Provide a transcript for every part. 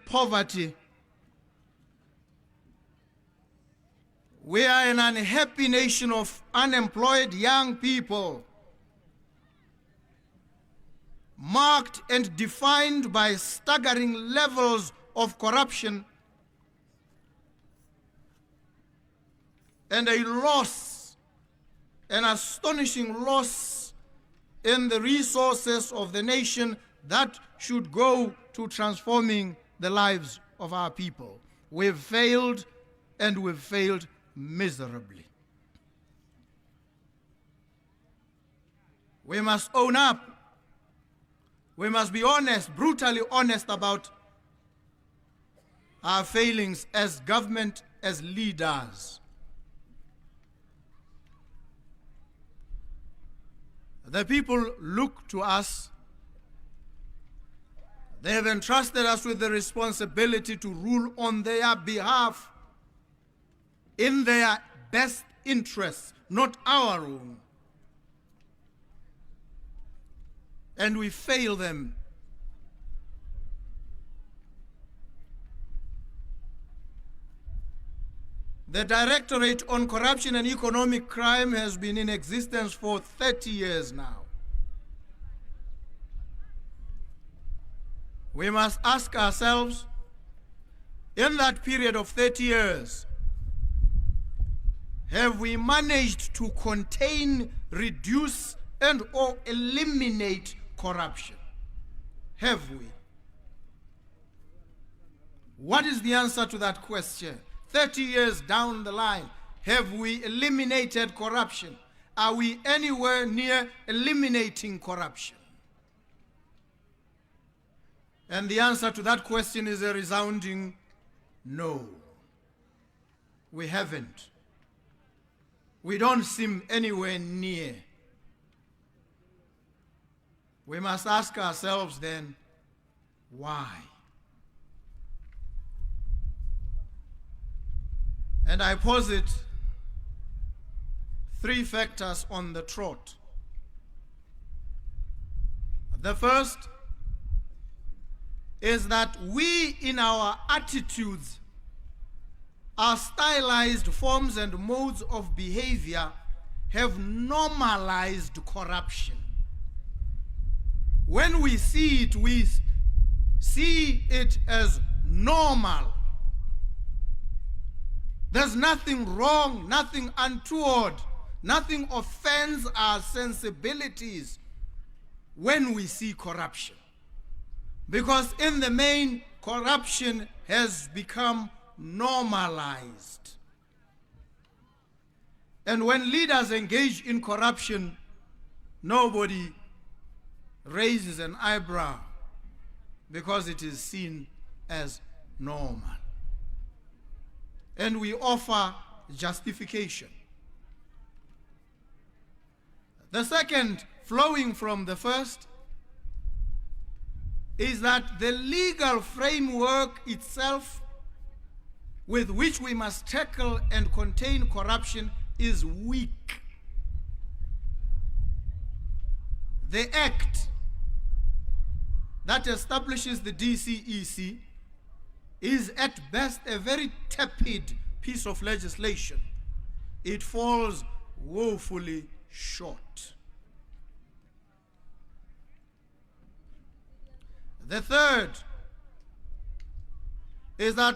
poverty. We are an unhappy nation of unemployed young people, marked and defined by staggering levels of corruption and an astonishing loss in the resources of the nation that should go to transforming the lives of our people. We've failed, and we've failed miserably. We must own up. We must be honest, brutally honest about our failings as government, as leaders. The people look to us. They have entrusted us with the responsibility to rule on their behalf, in their best interests, not our own. And we fail them. The Directorate on Corruption and Economic Crime has been in existence for 30 years now. We must ask ourselves, in that period of 30 years, have we managed to contain, reduce, and or eliminate corruption? Have we? What is the answer to that question? 30 years down the line, have we eliminated corruption? Are we anywhere near eliminating corruption? And the answer to that question is a resounding no. We haven't. We don't seem anywhere near. We must ask ourselves then, why? And I posit 3 factors on the trot. The first is that we, in our attitudes, our stylized forms and modes of behavior, have normalized corruption. When we see it, we see it as normal. There's nothing wrong, nothing untoward, nothing offends our sensibilities when we see corruption. Because in the main, corruption has become normalized. And when leaders engage in corruption, nobody raises an eyebrow because it is seen as normal. And we offer justification. The second, flowing from the first, is that the legal framework itself with which we must tackle and contain corruption is weak. The act that establishes the DCEC is at best a very tepid piece of legislation. It falls woefully short. The third is that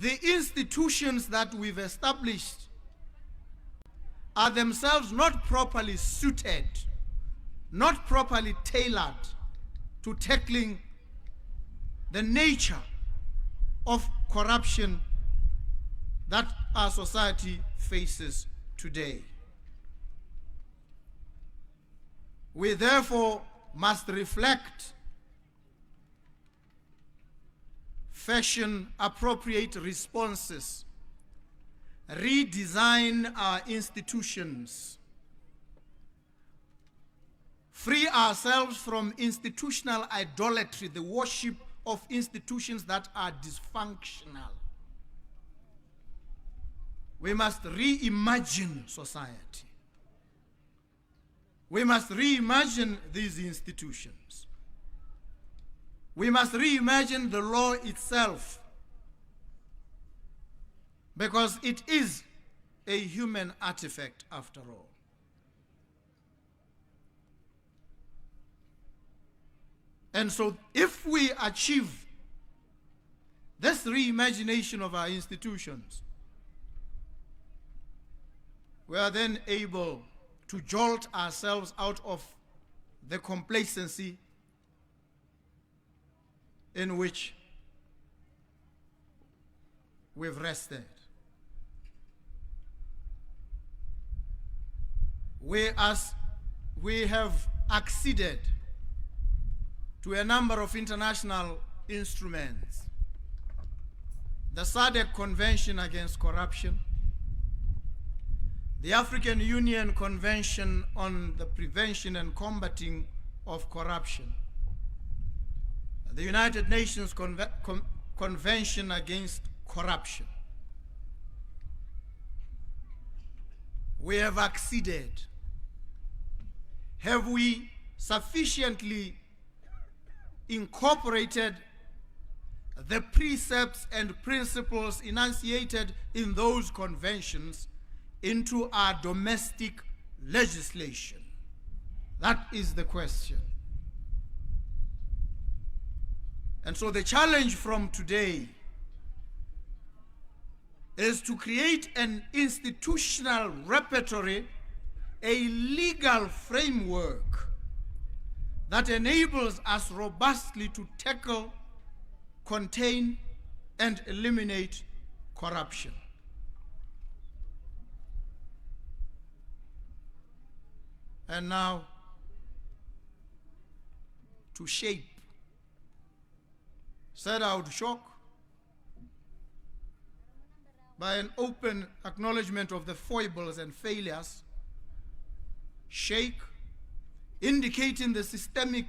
the institutions that we've established are themselves not properly suited, not properly tailored to tackling the nature of corruption that our society faces today. We therefore must reflect, fashion appropriate responses, redesign our institutions, free ourselves from institutional idolatry, the worship of institutions that are dysfunctional. We must reimagine society. We must reimagine these institutions. We must reimagine the law itself, because it is a human artifact after all. And so if we achieve this reimagination of our institutions, we are then able to jolt ourselves out of the complacency in which we've rested. We have acceded to a number of international instruments. The SADC Convention Against Corruption, the African Union Convention on the Prevention and Combating of Corruption, the United Nations Convention Against Corruption. We have acceded. Have we sufficiently incorporated the precepts and principles enunciated in those conventions into our domestic legislation? That is the question. And so the challenge from today is to create an institutional repertory, a legal framework that enables us robustly to tackle, contain, and eliminate corruption. And now, to shape. Said I would shock by an open acknowledgement of the foibles and failures, shake, indicating the systemic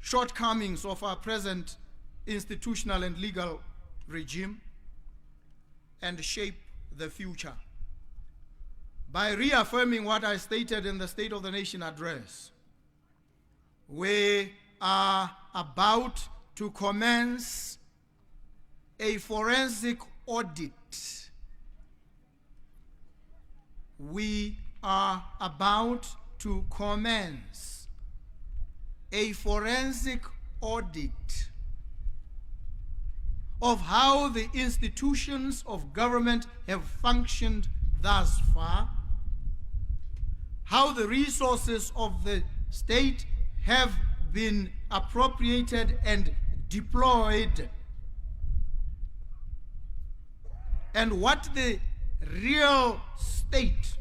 shortcomings of our present institutional and legal regime, and shape the future by reaffirming what I stated in the State of the Nation address. We are about to commence a forensic audit. We are about to commence a forensic audit of how the institutions of government have functioned thus far, how the resources of the state have been appropriated and deployed, and what the real state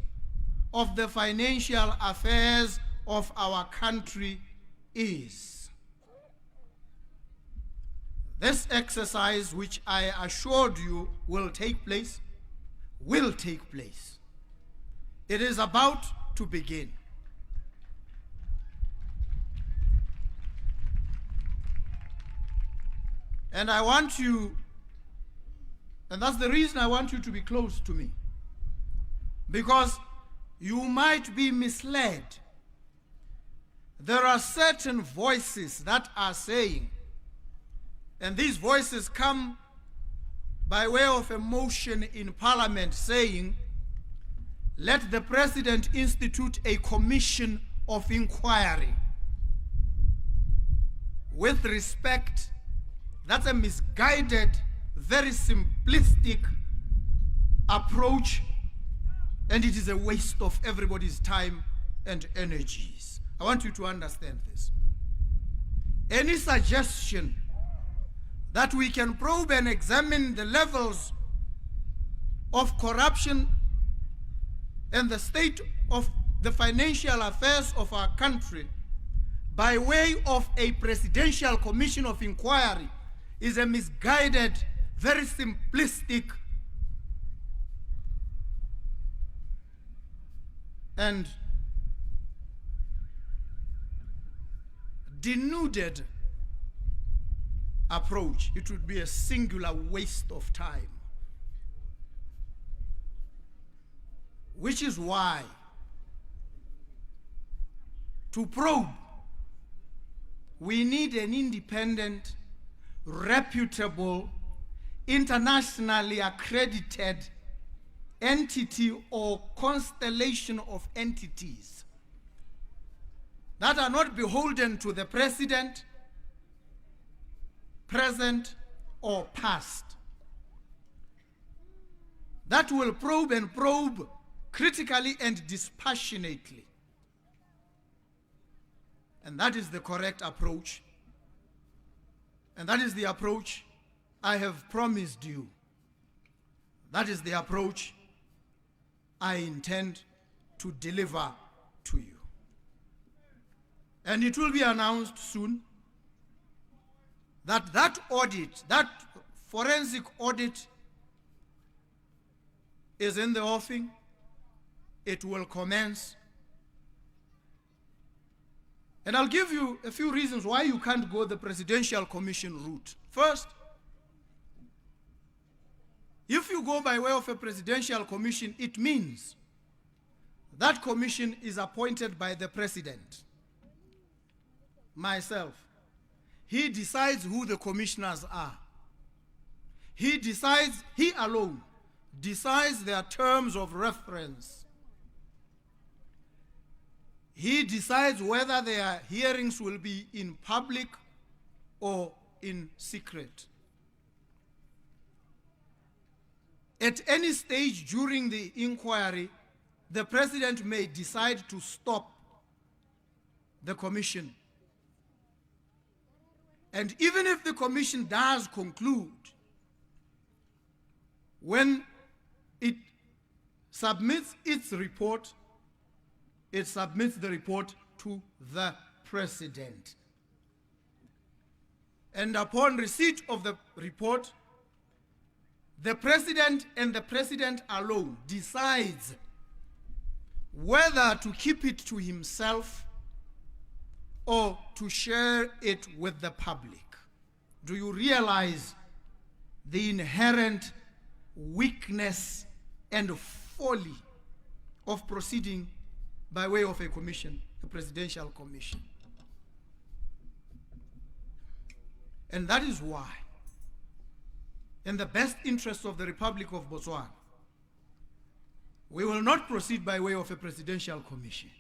of the financial affairs of our country is. This exercise, which I assured you will take place. It is about to begin. And I want you, and that's the reason I want you to be close to me, because you might be misled. There are certain voices that are saying, and these voices come by way of a motion in Parliament saying, let the President institute a commission of inquiry. With respect, that's a misguided, very simplistic approach, and it is a waste of everybody's time and energies. I want you to understand this. Any suggestion that we can probe and examine the levels of corruption and the state of the financial affairs of our country by way of a presidential commission of inquiry is a misguided, very simplistic and denuded approach. It would be a singular waste of time. Which is why, to probe, we need an independent, reputable, internationally accredited entity or constellation of entities that are not beholden to the president, present or past, that will probe and probe critically and dispassionately. And that is the correct approach. And that is the approach I have promised you. That is the approach I intend to deliver to you. And it will be announced soon that that audit, that forensic audit, is in the offing. It will commence. And I'll give you a few reasons why you can't go the presidential commission route. First, if you go by way of a presidential commission, it means that commission is appointed by the president, myself. He decides who the commissioners are. He decides, he alone decides their terms of reference. He decides whether their hearings will be in public or in secret. At any stage during the inquiry, the president may decide to stop the commission. And even if the commission does conclude, when it submits its report, it submits the report to the president. And upon receipt of the report, the president and the president alone decides whether to keep it to himself or to share it with the public. Do you realize the inherent weakness and folly of proceeding by way of a commission, a presidential commission? And that is why, in the best interests of the Republic of Botswana, we will not proceed by way of a presidential commission.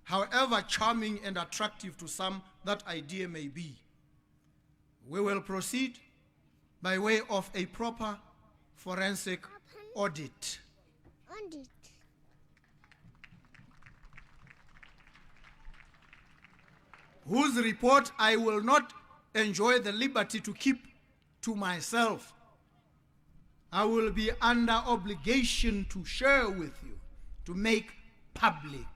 However charming and attractive to some that idea may be, we will proceed by way of a proper forensic audit. Whose report I will not enjoy the liberty to keep to myself. I will be under obligation to share with you, to make public.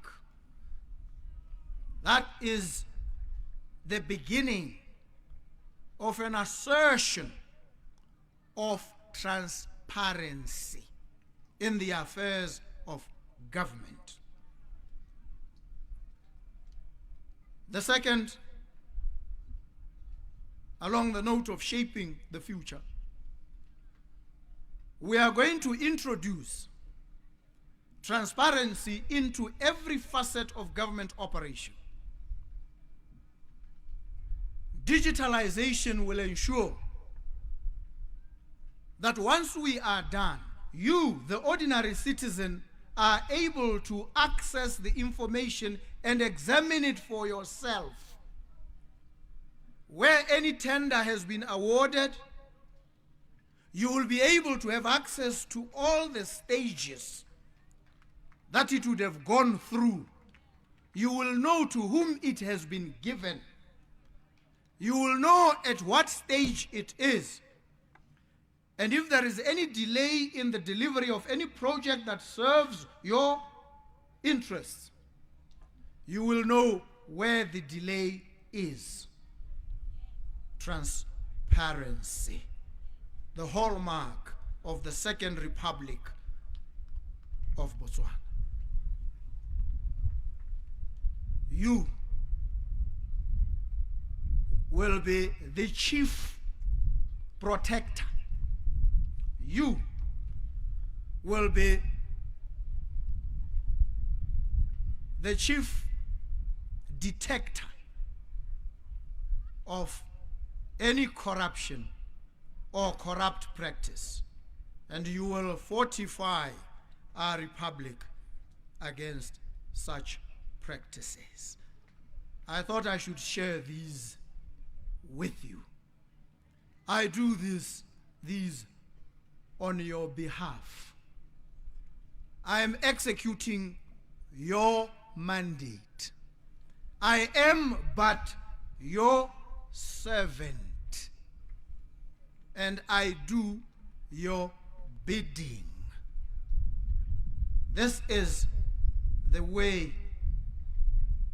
That is the beginning of an assertion of transparency in the affairs of government. The second, along the note of shaping the future, we are going to introduce transparency into every facet of government operation. Digitalization will ensure that once we are done, you, the ordinary citizen, are able to access the information and examine it for yourself. Where any tender has been awarded, you will be able to have access to all the stages that it would have gone through. You will know to whom it has been given. You will know at what stage it is. And if there is any delay in the delivery of any project that serves your interests, you will know where the delay is. Transparency, the hallmark of the Second Republic of Botswana. You will be the chief protector. You will be the chief detector of any corruption or corrupt practice, and you will fortify our republic against such practices. I thought I should share these with you. I do these on your behalf. I am executing your mandate. I am but your servant, and I do your bidding. This is the way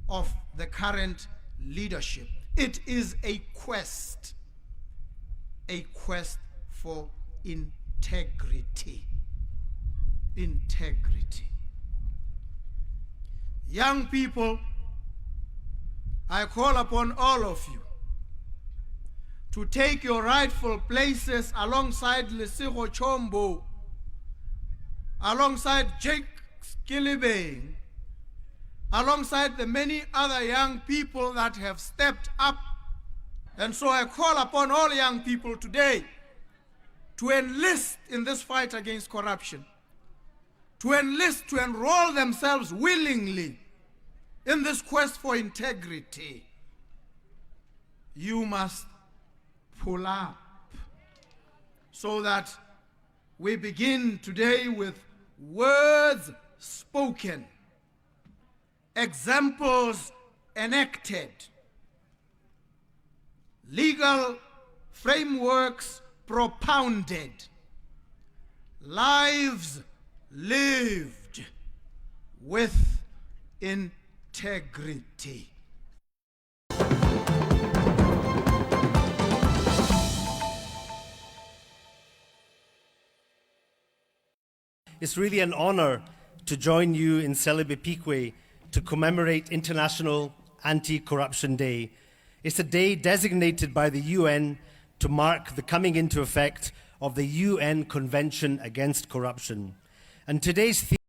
of the current leadership. It is a quest for integrity. Integrity. Young people, I call upon all of you to take your rightful places alongside Lesego Chombo, alongside Jake Skillibane, alongside the many other young people that have stepped up. And so I call upon all young people today to enlist in this fight against corruption, to enlist, to enroll themselves willingly in this quest for integrity. You must pull up so that we begin today with words spoken, examples enacted, legal frameworks propounded, lives lived with integrity. It's really an honor to join you in Celebi Pikwe to commemorate International Anti-Corruption Day. It's a day designated by the UN to mark the coming into effect of the UN Convention Against Corruption. And today's theme